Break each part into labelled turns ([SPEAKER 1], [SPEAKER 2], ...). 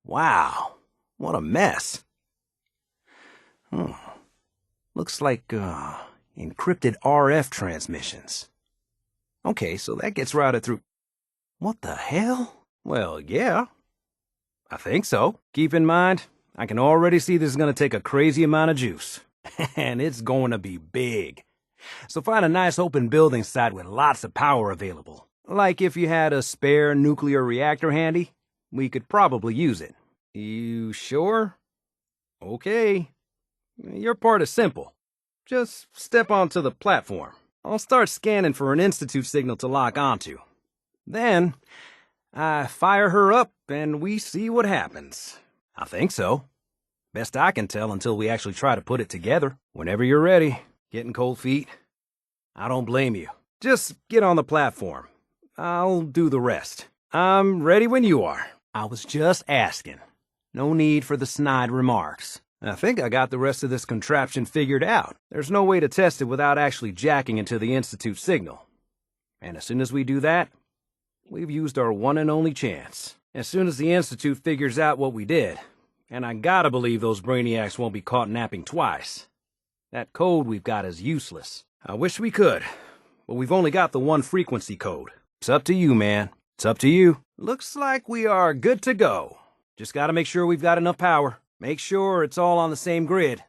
[SPEAKER 1] Wow, what a mess. Looks like, encrypted RF transmissions. Okay, so that gets routed through... What the hell? Well, yeah. I think so. Keep in mind, I can already see this is gonna take a crazy amount of juice. And it's going to be big. So find a nice open building site with lots of power available. Like if you had a spare nuclear reactor handy, we could probably use it. You sure? Okay. Your part is simple. Just step onto the platform. I'll start scanning for an Institute signal to lock onto. Then, I fire her up and we see what happens. I think so. Best I can tell until we actually try to put it together. Whenever you're ready. Getting cold feet? I don't blame you. Just get on the platform. I'll do the rest. I'm ready when you are. I was just asking. No need for the snide remarks. I think I got the rest of this contraption figured out. There's no way to test it without actually jacking into the Institute signal. And as soon as we do that, we've used our one and only chance. As soon as the Institute figures out what we did, and I gotta believe those brainiacs won't be caught napping twice. That code we've got is useless. I wish we could, but we've only got the one frequency code. It's up to you, man. It's up to you. Looks like we are good to go. Just gotta make sure we've got enough power. Make sure it's all on the same grid.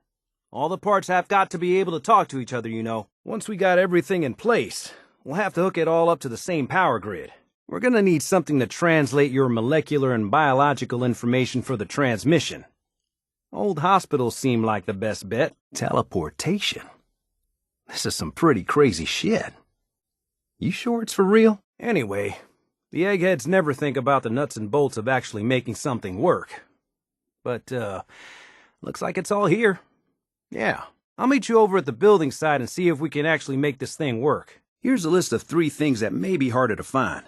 [SPEAKER 1] All the parts have got to be able to talk to each other, you know. Once we got everything in place, we'll have to hook it all up to the same power grid. We're gonna need something to translate your molecular and biological information for the transmission. Old hospitals seem like the best bet. Teleportation. This is some pretty crazy shit. You sure it's for real? Anyway, the eggheads never think about the nuts and bolts of actually making something work. But, looks like it's all here. Yeah, I'll meet you over at the building site and see if we can actually make this thing work. Here's a list of 3 things that may be harder to find.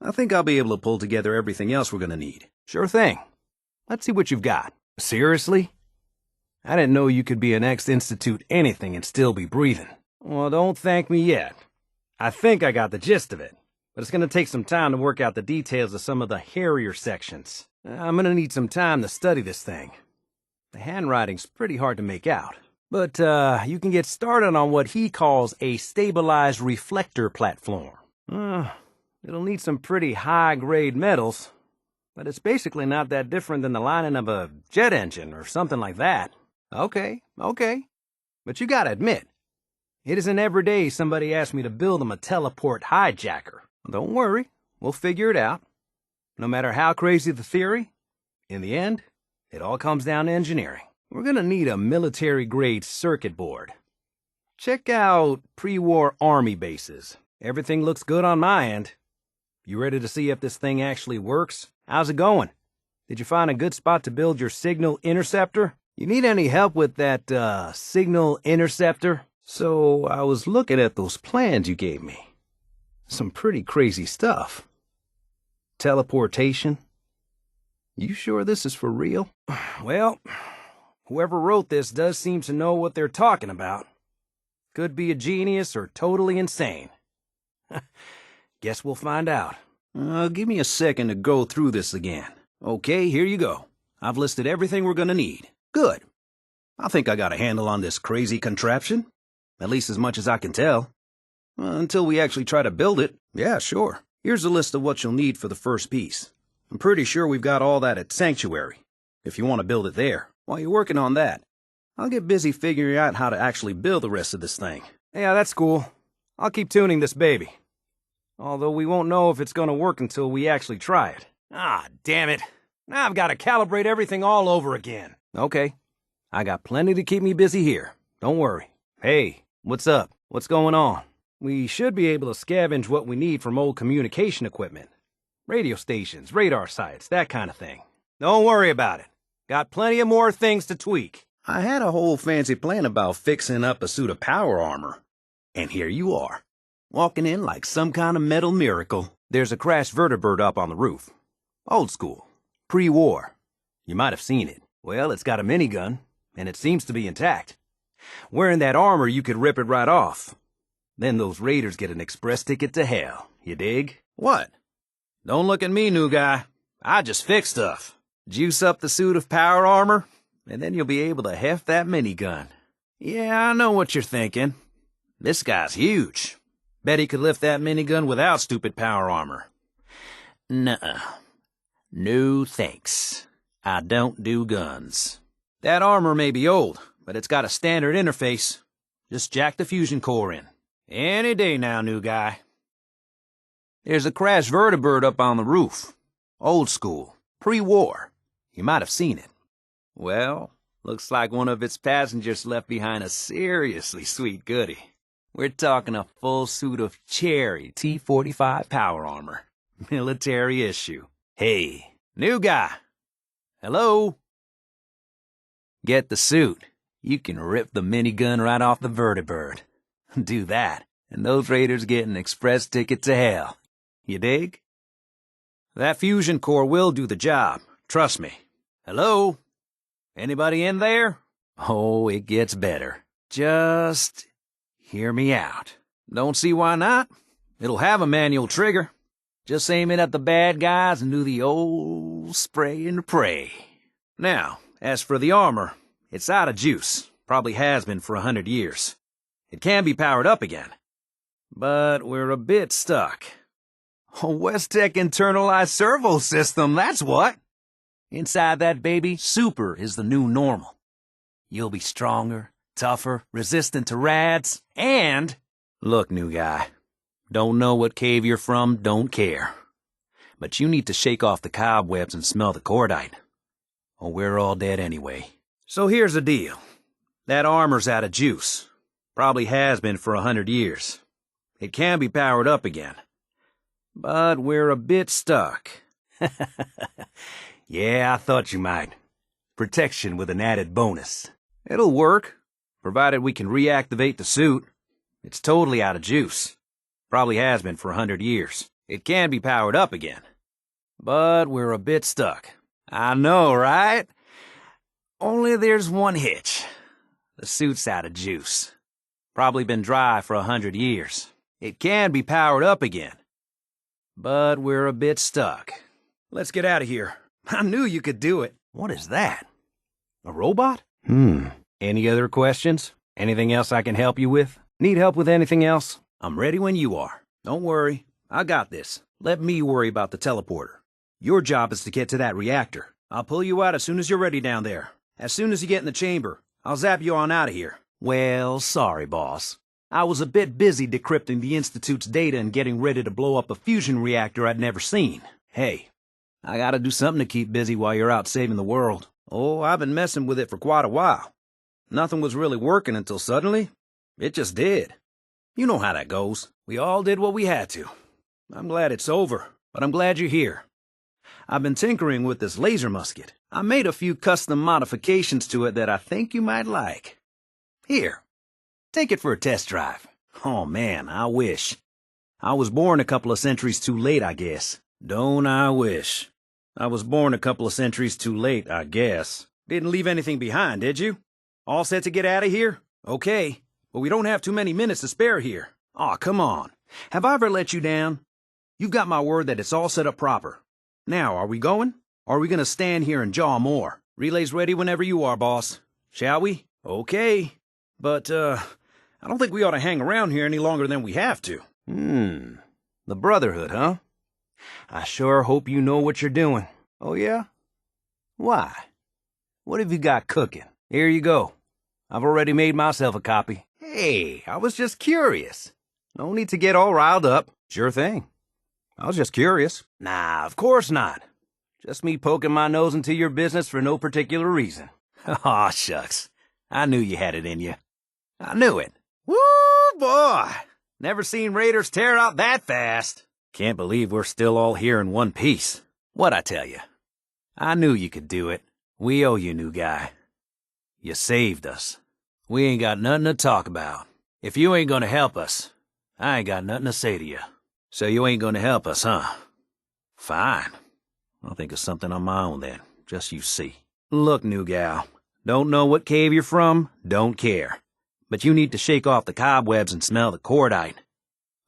[SPEAKER 1] I think I'll be able to pull together everything else we're gonna need. Sure thing. Let's see what you've got. Seriously? I didn't know you could be an ex-Institute anything and still be breathing. Well, don't thank me yet. I think I got the gist of it, but it's gonna take some time to work out the details of some of the hairier sections. I'm gonna need some time to study this thing. The handwriting's pretty hard to make out. But, you can get started on what he calls a stabilized reflector platform. It'll need some pretty high-grade metals, but it's basically not that different than the lining of a jet engine or something like that. Okay. But you gotta admit, it isn't every day somebody asks me to build them a teleport hijacker. Don't worry, we'll figure it out. No matter how crazy the theory, in the end, it all comes down to engineering. We're gonna need a military-grade circuit board. Check out pre-war army bases. Everything looks good on my end. You ready to see if this thing actually works? How's it going? Did you find a good spot to build your signal interceptor? You need any help with that, signal interceptor? So, I was looking at those plans you gave me. Some pretty crazy stuff. Teleportation? You sure this is for real? Well, whoever wrote this does seem to know what they're talking about. Could be a genius or totally insane. Guess we'll find out. Give me a second to go through this again. Okay, here you go. I've listed everything we're gonna need. Good. I think I got a handle on this crazy contraption. At least as much as I can tell. Until we actually try to build it. Yeah, sure. Here's a list of what you'll need for the first piece. I'm pretty sure we've got all that at Sanctuary, if you want to build it there. While you're working on that, I'll get busy figuring out how to actually build the rest of this thing. Yeah, that's cool. I'll keep tuning this baby. Although we won't know if it's gonna work until we actually try it. Ah, damn it. Now I've got to calibrate everything all over again. Okay. I got plenty to keep me busy here. Don't worry. Hey, what's up? What's going on? We should be able to scavenge what we need from old communication equipment. Radio stations, radar sites, that kind of thing. Don't worry about it. Got plenty of more things to tweak. I had a whole fancy plan about fixing up a suit of power armor. And here you are, walking in like some kind of metal miracle. There's a crashed vertibird up on the roof. Old school. Pre-war. You might have seen it. Well, it's got a minigun, and it seems to be intact. Wearing that armor, you could rip it right off. Then those raiders get an express ticket to hell. You dig? What? Don't look at me, new guy. I just fix stuff. Juice up the suit of power armor, and then you'll be able to heft that minigun. Yeah, I know what you're thinking. This guy's huge. Bet he could lift that minigun without stupid power armor. Nuh-uh. No thanks. I don't do guns. That armor may be old, but it's got a standard interface. Just jack the fusion core in. Any day now, new guy. There's a crashed vertibird up on the roof. Old school. Pre-war. You might have seen it. Well, looks like one of its passengers left behind a seriously sweet goodie. We're talking a full suit of cherry T-45 power armor. Military issue. Hey, new guy. Hello? Get the suit. You can rip the minigun right off the vertibird. Do that, and those raiders get an express ticket to hell. You dig? That fusion core will do the job. Trust me. Hello? Anybody in there? Oh, it gets better. Just hear me out. Don't see why not. It'll have a manual trigger. Just aim it at the bad guys and do the old spray and pray. Now, as for the armor, it's out of juice. Probably has been for 100 years. It can be powered up again. But we're a bit stuck. A Westech internalized servo system, that's what. Inside that baby, super is the new normal. You'll be stronger, tougher, resistant to rads, and... Look, new guy. Don't know what cave you're from, don't care. But you need to shake off the cobwebs and smell the cordite. Or we're all dead anyway. So here's the deal. That armor's out of juice. Probably has been for 100 years. It can be powered up again. But we're a bit stuck. Yeah, I thought you might. Protection with an added bonus. It'll work, provided we can reactivate the suit. It's totally out of juice. Probably has been for 100 years. It can be powered up again. But we're a bit stuck. I know, right? Only there's one hitch. The suit's out of juice. Probably been dry for 100 years. It can be powered up again. But we're a bit stuck. Let's get out of here. I knew you could do it. What is that? A robot? Any other questions? Anything else I can help you with? Need help with anything else? I'm ready when you are. Don't worry. I got this. Let me worry about the teleporter. Your job is to get to that reactor. I'll pull you out as soon as you're ready down there. As soon as you get in the chamber, I'll zap you on out of here. Well, sorry, boss. I was a bit busy decrypting the Institute's data and getting ready to blow up a fusion reactor I'd never seen. Hey, I gotta do something to keep busy while you're out saving the world. Oh, I've been messing with it for quite a while. Nothing was really working until suddenly, it just did. You know how that goes. We all did what we had to. I'm glad it's over, but I'm glad you're here. I've been tinkering with this laser musket. I made a few custom modifications to it that I think you might like. Here, take it for a test drive. Oh man, I wish. I was born a couple of centuries too late, I guess. Don't I wish. I was born a couple of centuries too late, I guess. Didn't leave anything behind, did you? All set to get out of here? Okay, but we don't have too many minutes to spare here. Aw, come on. Have I ever let you down? You've got my word that it's all set up proper. Now, are we going? Or are we gonna stand here and jaw more? Relay's ready whenever you are, boss. Shall we? Okay. But, I don't think we ought to hang around here any longer than we have to. The Brotherhood, huh? I sure hope you know what you're doing. Oh, yeah? Why? What have you got cooking? Here you go. I've already made myself a copy. Hey, I was just curious. No need to get all riled up. Sure thing. I was just curious. Nah, of course not. Just me poking my nose into your business for no particular reason. Aw, shucks. I knew you had it in you. I knew it. Woo, boy! Never seen raiders tear out that fast. Can't believe we're still all here in one piece. What'd I tell you? I knew you could do it. We owe you, new guy. You saved us. We ain't got nothing to talk about. If you ain't gonna help us, I ain't got nothing to say to you. So you ain't gonna help us, huh? Fine. I'll think of something on my own then. Just you see. Look, new gal. Don't know what cave you're from, don't care. But you need to shake off the cobwebs and smell the cordite.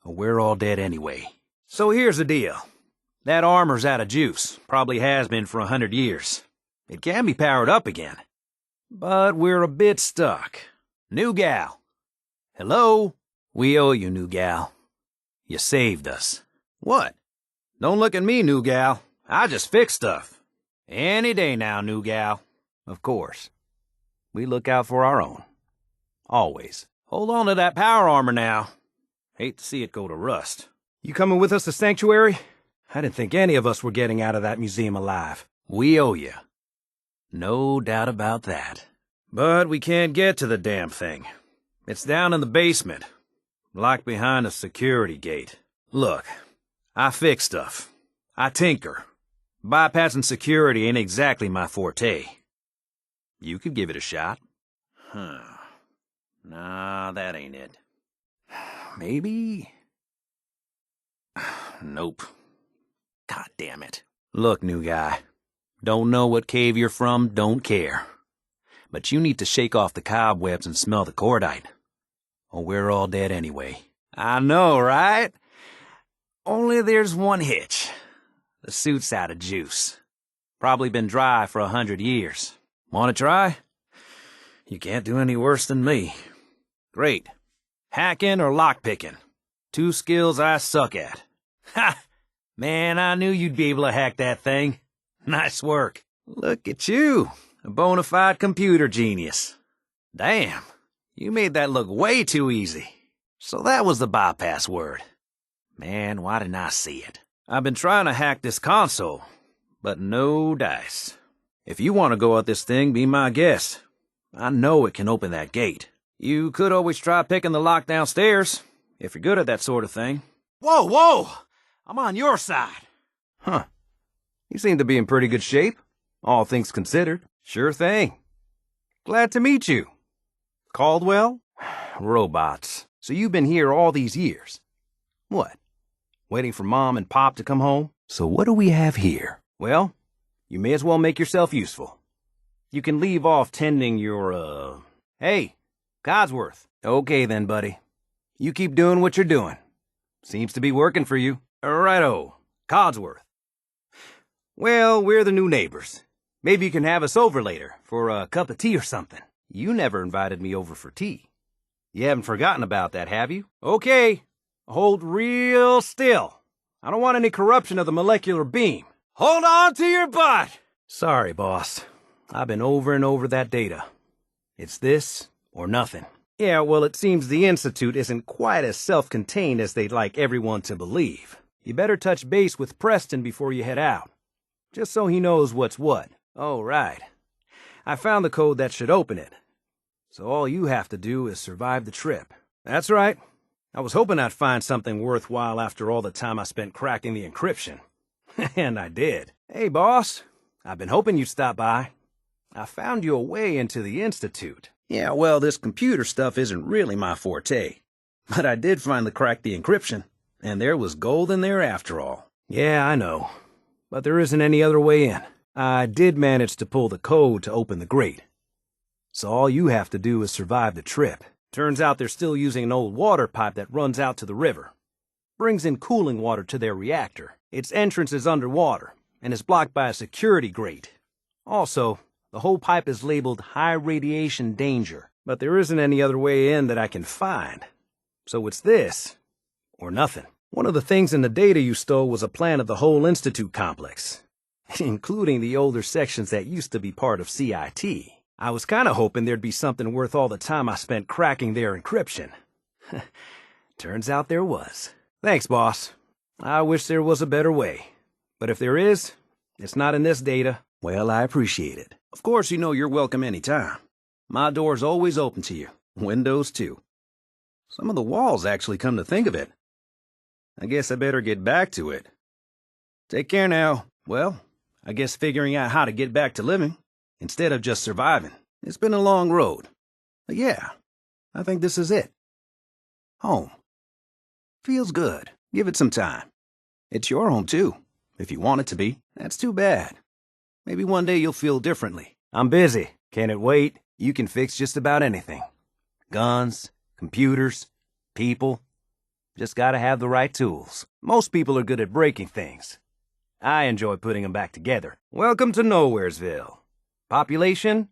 [SPEAKER 1] Or we're all dead anyway. So here's the deal. That armor's out of juice. Probably has been for 100 years. It can be powered up again. But we're a bit stuck. New gal. Hello? We owe you, new gal. You saved us. What? Don't look at me, new gal. I just fix stuff. Any day now, new gal. Of course. We look out for our own. Always. Hold on to that power armor now. Hate to see it go to rust. You coming with us to Sanctuary? I didn't think any of us were getting out of that museum alive. We owe you. No doubt about that. But we can't get to the damn thing. It's down in the basement, locked behind a security gate. Look, I fix stuff. I tinker. Bypassing security ain't exactly my forte. You could give it a shot. Nah, that ain't it. Maybe? Nope. God damn it. Look, new guy. Don't know what cave you're from, don't care. But you need to shake off the cobwebs and smell the cordite. Or we're all dead anyway. I know, right? Only there's one hitch. The suit's out of juice. Probably been dry for 100 years. Want to try? You can't do any worse than me. Great. Hacking or lockpicking. Two skills I suck at. Ha! Man, I knew you'd be able to hack that thing. Nice work. Look at you, a bona fide computer genius. Damn, you made that look way too easy. So that was the bypass word. Man, why didn't I see it? I've been trying to hack this console, but no dice. If you want to go at this thing, be my guest. I know it can open that gate. You could always try picking the lock downstairs, if you're good at that sort of thing. Whoa! I'm on your side. Huh. You seem to be in pretty good shape, all things considered. Sure thing. Glad to meet you. Caldwell? Robots. So you've been here all these years. What? Waiting for Mom and Pop to come home? So what do we have here? Well, you may as well make yourself useful. You can leave off tending your, Hey, Codsworth. Okay then, buddy. You keep doing what you're doing. Seems to be working for you. Righto, Codsworth. Well, we're the new neighbors. Maybe you can have us over later for a cup of tea or something. You never invited me over for tea. You haven't forgotten about that, have you? Okay, hold real still. I don't want any corruption of the molecular beam. Hold on to your butt! Sorry, boss. I've been over and over that data. It's this or nothing. Yeah, well, it seems the Institute isn't quite as self-contained as they'd like everyone to believe. You better touch base with Preston before you head out. Just so he knows what's what. Oh, right. I found the code that should open it. So all you have to do is survive the trip. That's right. I was hoping I'd find something worthwhile after all the time I spent cracking the encryption. And I did. Hey, boss. I've been hoping you'd stop by. I found you a way into the Institute. Yeah, well, this computer stuff isn't really my forte. But I did finally crack the encryption. And there was gold in there after all. Yeah, I know. But there isn't any other way in. I did manage to pull the code to open the grate. So all you have to do is survive the trip. Turns out they're still using an old water pipe that runs out to the river. Brings in cooling water to their reactor. Its entrance is underwater, and is blocked by a security grate. Also, the whole pipe is labeled high radiation danger, but there isn't any other way in that I can find. So it's this, or nothing. One of the things in the data you stole was a plan of the whole Institute complex, including the older sections that used to be part of CIT. I was kinda hoping there'd be something worth all the time I spent cracking their encryption. Turns out there was. Thanks, boss. I wish there was a better way. But if there is, it's not in this data. Well, I appreciate it. Of course, you know you're welcome anytime. My door's always open to you. Windows, too. Some of the walls, actually, come to think of it. I guess I better get back to it. Take care now. Well, I guess figuring out how to get back to living, instead of just surviving. It's been a long road. But yeah, I think this is it. Home. Feels good. Give it some time. It's your home, too, if you want it to be. That's too bad. Maybe one day you'll feel differently. I'm busy. Can it wait? You can fix just about anything. Guns, computers, people. Just gotta have the right tools. Most people are good at breaking things. I enjoy putting them back together. Welcome to Nowheresville. Population?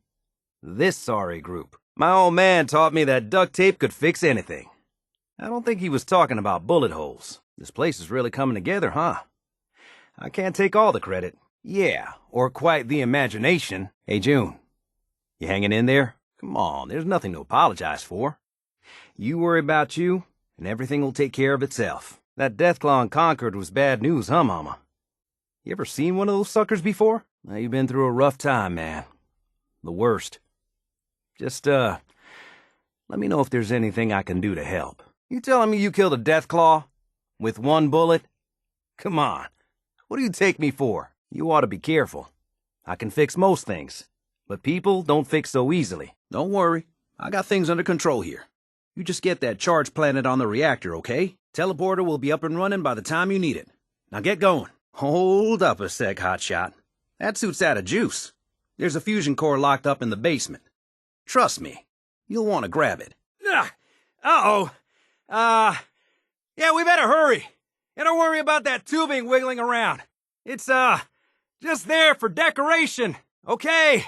[SPEAKER 1] This sorry group. My old man taught me that duct tape could fix anything. I don't think he was talking about bullet holes. This place is really coming together, huh? I can't take all the credit. Yeah, or quite the imagination. Hey, June, you hanging in there? Come on, there's nothing to apologize for. You worry about you, and everything will take care of itself. That Deathclaw in Concord was bad news, huh, Mama? You ever seen one of those suckers before? Well, you've been through a rough time, man. The worst. Just, let me know if there's anything I can do to help. You telling me you killed a Deathclaw? With one bullet? Come on. What do you take me for? You ought to be careful. I can fix most things, but people don't fix so easily. Don't worry. I got things under control here. You just get that charge planted on the reactor, okay? Teleporter will be up and running by the time you need it. Now get going. Hold up a sec, hotshot. That suit's out of juice. There's a fusion core locked up in the basement. Trust me, you'll want to grab it. Uh-oh. Yeah, we better hurry. And don't worry about that tubing wiggling around. It's, just there for decoration. Okay.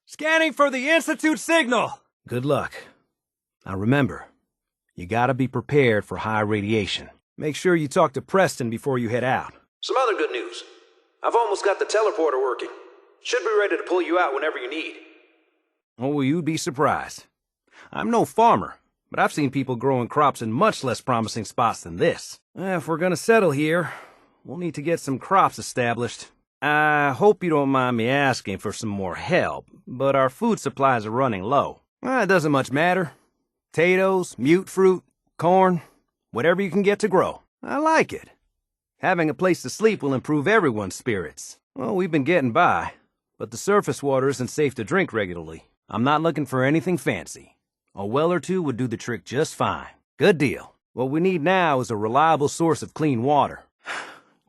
[SPEAKER 1] Scanning for the Institute signal. Good luck. Now remember, you gotta be prepared for high radiation. Make sure you talk to Preston before you head out.
[SPEAKER 2] Some other good news. I've almost got the teleporter working. Should be ready to pull you out whenever you need.
[SPEAKER 1] Oh, well, you'd be surprised. I'm no farmer, but I've seen people growing crops in much less promising spots than this. If we're gonna settle here, we'll need to get some crops established. I hope you don't mind me asking for some more help, but our food supplies are running low. It doesn't much matter. Potatoes, mute fruit, corn, whatever you can get to grow. I like it. Having a place to sleep will improve everyone's spirits. Well, we've been getting by, but the surface water isn't safe to drink regularly. I'm not looking for anything fancy. A well or two would do the trick just fine. Good deal. What we need now is a reliable source of clean water.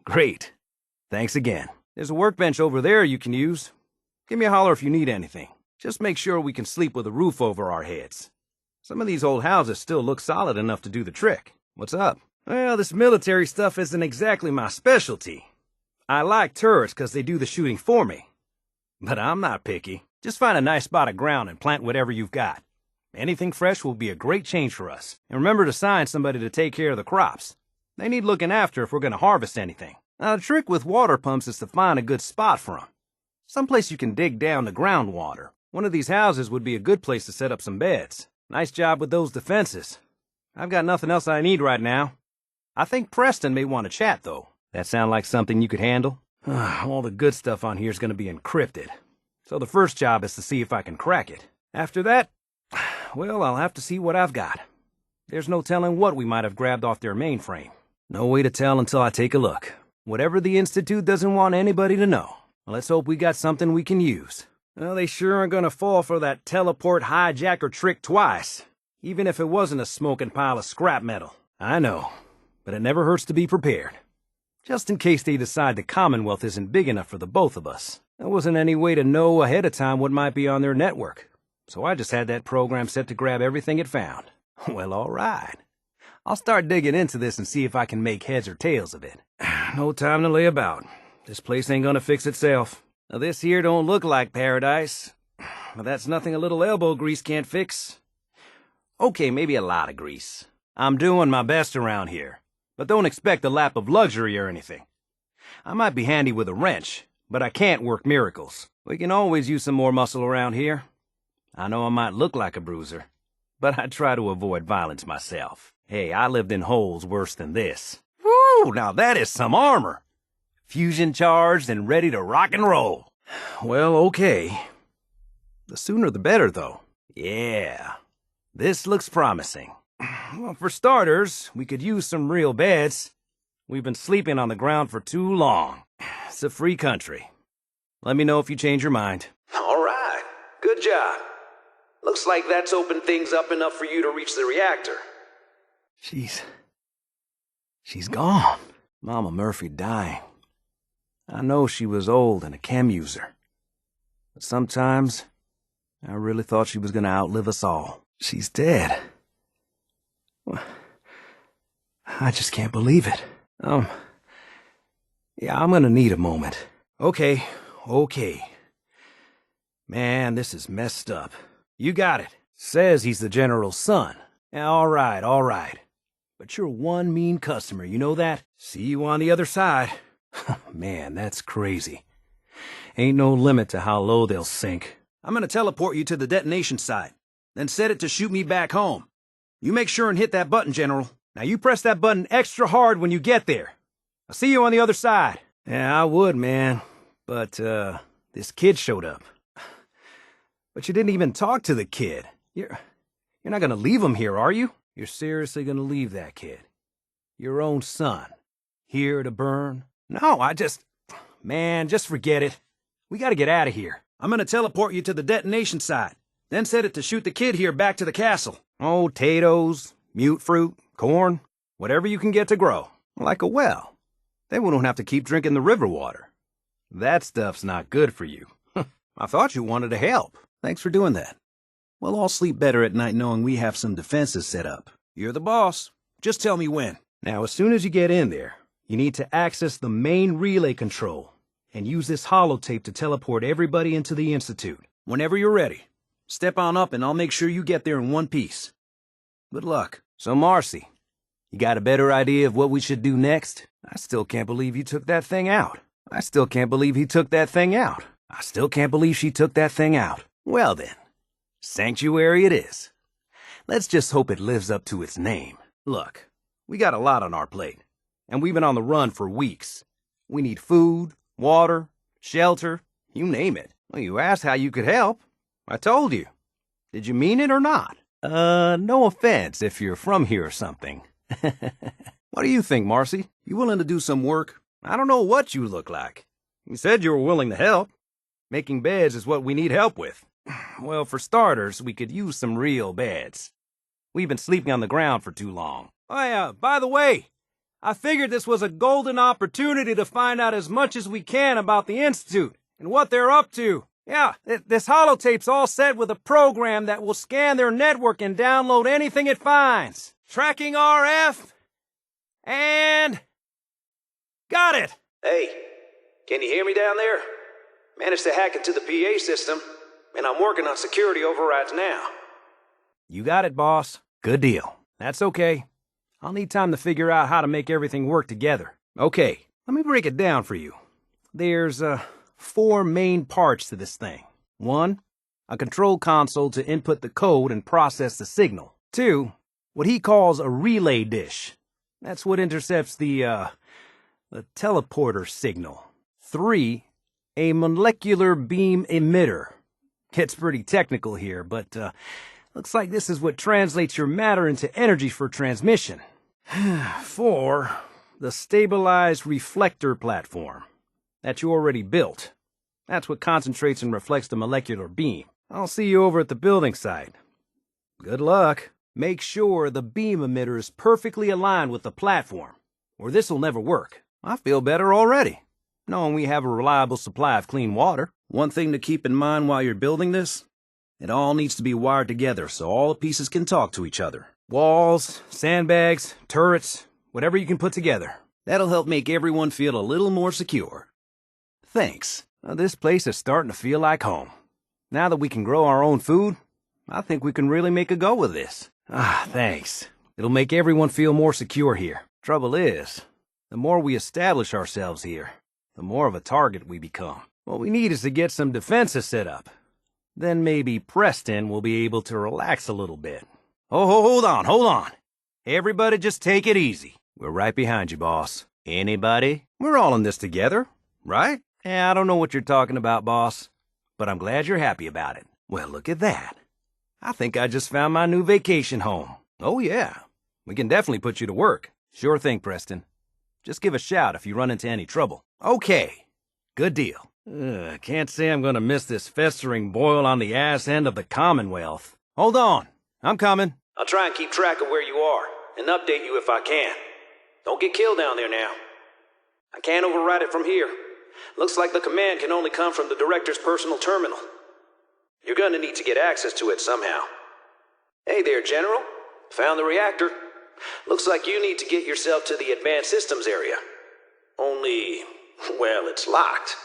[SPEAKER 1] Great. Thanks again. There's a workbench over there you can use. Give me a holler if you need anything. Just make sure we can sleep with a roof over our heads. Some of these old houses still look solid enough to do the trick. What's up? Well, this military stuff isn't exactly my specialty. I like turrets because they do the shooting for me. But I'm not picky. Just find a nice spot of ground and plant whatever you've got. Anything fresh will be a great change for us. And remember to assign somebody to take care of the crops. They need looking after if we're going to harvest anything. Now, the trick with water pumps is to find a good spot for them. Someplace you can dig down to groundwater. One of these houses would be a good place to set up some beds. Nice job with those defenses. I've got nothing else I need right now. I think Preston may want to chat, though. That sound like something you could handle? All the good stuff on here is going to be encrypted. So the first job is to see if I can crack it. After that, well, I'll have to see what I've got. There's no telling what we might have grabbed off their mainframe. No way to tell until I take a look. Whatever the Institute doesn't want anybody to know. Let's hope we got something we can use. Well, they sure aren't gonna fall for that teleport hijacker trick twice. Even if it wasn't a smoking pile of scrap metal. I know, but it never hurts to be prepared. Just in case they decide the Commonwealth isn't big enough for the both of us. There wasn't any way to know ahead of time what might be on their network. So I just had that program set to grab everything it found. Well, all right. I'll start digging into this and see if I can make heads or tails of it. No time to lay about. This place ain't gonna fix itself. Now, this here don't look like paradise. But that's nothing a little elbow grease can't fix. Okay, maybe a lot of grease. I'm doing my best around here. But don't expect a lap of luxury or anything. I might be handy with a wrench, but I can't work miracles. We can always use some more muscle around here. I know I might look like a bruiser, but I try to avoid violence myself. Hey, I lived in holes worse than this. Woo, now that is some armor. Fusion charged and ready to rock and roll. Well, okay. The sooner the better, though. Yeah, this looks promising. Well, for starters, we could use some real beds. We've been sleeping on the ground for too long. It's a free country. Let me know if you change your mind.
[SPEAKER 2] All right. Good job. Looks like that's opened things up enough for you to reach the reactor.
[SPEAKER 1] She's gone. Mama Murphy dying. I know she was old and a chem user. But sometimes, I really thought she was gonna outlive us all. She's dead. I just can't believe it. Yeah, I'm gonna need a moment. Okay. Man, this is messed up. You got it. Says he's the general's son. All right. But you're one mean customer, you know that? See you on the other side. Man, that's crazy. Ain't no limit to how low they'll sink. I'm gonna teleport you to the detonation site, then set it to shoot me back home. You make sure and hit that button, General. Now you press that button extra hard when you get there. I'll see you on the other side. Yeah, I would, man. But, this kid showed up. But you didn't even talk to the kid. You're not gonna leave him here, are you? You're seriously gonna leave that kid? Your own son? Here to burn? No, Man, just forget it. We gotta get out of here. I'm gonna teleport you to the detonation site, then set it to shoot the kid here back to the castle. Oh, potatoes, mute fruit, corn, whatever you can get to grow. Like a well. Then we don't have to keep drinking the river water. That stuff's not good for you. I thought you wanted to help. Thanks for doing that. We'll all sleep better at night knowing we have some defenses set up. You're the boss. Just tell me when. Now, as soon as you get in there, you need to access the main relay control and use this holotape to teleport everybody into the Institute. Whenever you're ready, step on up and I'll make sure you get there in one piece. Good luck. So, Marcy, you got a better idea of what we should do next? I still can't believe you took that thing out. I still can't believe he took that thing out. I still can't believe she took that thing out. Well then, Sanctuary it is. Let's just hope it lives up to its name. Look, we got a lot on our plate, and we've been on the run for weeks. We need food, water, shelter, you name it. Well, you asked how you could help. I told you. Did you mean it or not? No offense if you're from here or something. What do you think, Marcy? You willing to do some work? I don't know what you look like. You said you were willing to help. Making beds is what we need help with. Well, for starters, we could use some real beds. We've been sleeping on the ground for too long. By the way, I figured this was a golden opportunity to find out as much as we can about the Institute and what they're up to. Yeah, this holotape's all set with a program that will scan their network and download anything it finds. Tracking RF, and... got it!
[SPEAKER 2] Hey, can you hear me down there? Managed to hack into the PA system, and I'm working on security overrides now.
[SPEAKER 1] You got it, boss. Good deal. That's okay. I'll need time to figure out how to make everything work together. Okay, let me break it down for you. There's, 4 main parts to this thing. 1, a control console to input the code and process the signal. 2, what he calls a relay dish. That's what intercepts the teleporter signal. 3, a molecular beam emitter. It's pretty technical here, but looks like this is what translates your matter into energy for transmission. 4, the stabilized reflector platform that you already built. That's what concentrates and reflects the molecular beam. I'll see you over at the building site. Good luck. Make sure the beam emitter is perfectly aligned with the platform, or this will never work. I feel better already, knowing we have a reliable supply of clean water. One thing to keep in mind while you're building this, it all needs to be wired together so all the pieces can talk to each other. Walls, sandbags, turrets, whatever you can put together. That'll help make everyone feel a little more secure. Thanks. This place is starting to feel like home. Now that we can grow our own food, I think we can really make a go of this. Thanks. It'll make everyone feel more secure here. Trouble is, the more we establish ourselves here, the more of a target we become. What we need is to get some defenses set up. Then maybe Preston will be able to relax a little bit. Oh, hold on. Everybody just take it easy. We're right behind you, boss. Anybody? We're all in this together, right? Yeah, I don't know what you're talking about, boss, but I'm glad you're happy about it. Well, look at that. I think I just found my new vacation home. Oh, yeah. We can definitely put you to work. Sure thing, Preston. Just give a shout if you run into any trouble. Okay. Good deal. Can't say I'm gonna miss this festering boil on the ass end of the Commonwealth. Hold on. I'm coming.
[SPEAKER 2] I'll try and keep track of where you are and update you if I can. Don't get killed down there now. I can't override it from here. Looks like the command can only come from the director's personal terminal. You're gonna need to get access to it somehow. Hey there, General. Found the reactor. Looks like you need to get yourself to the advanced systems area. Only, well, it's locked.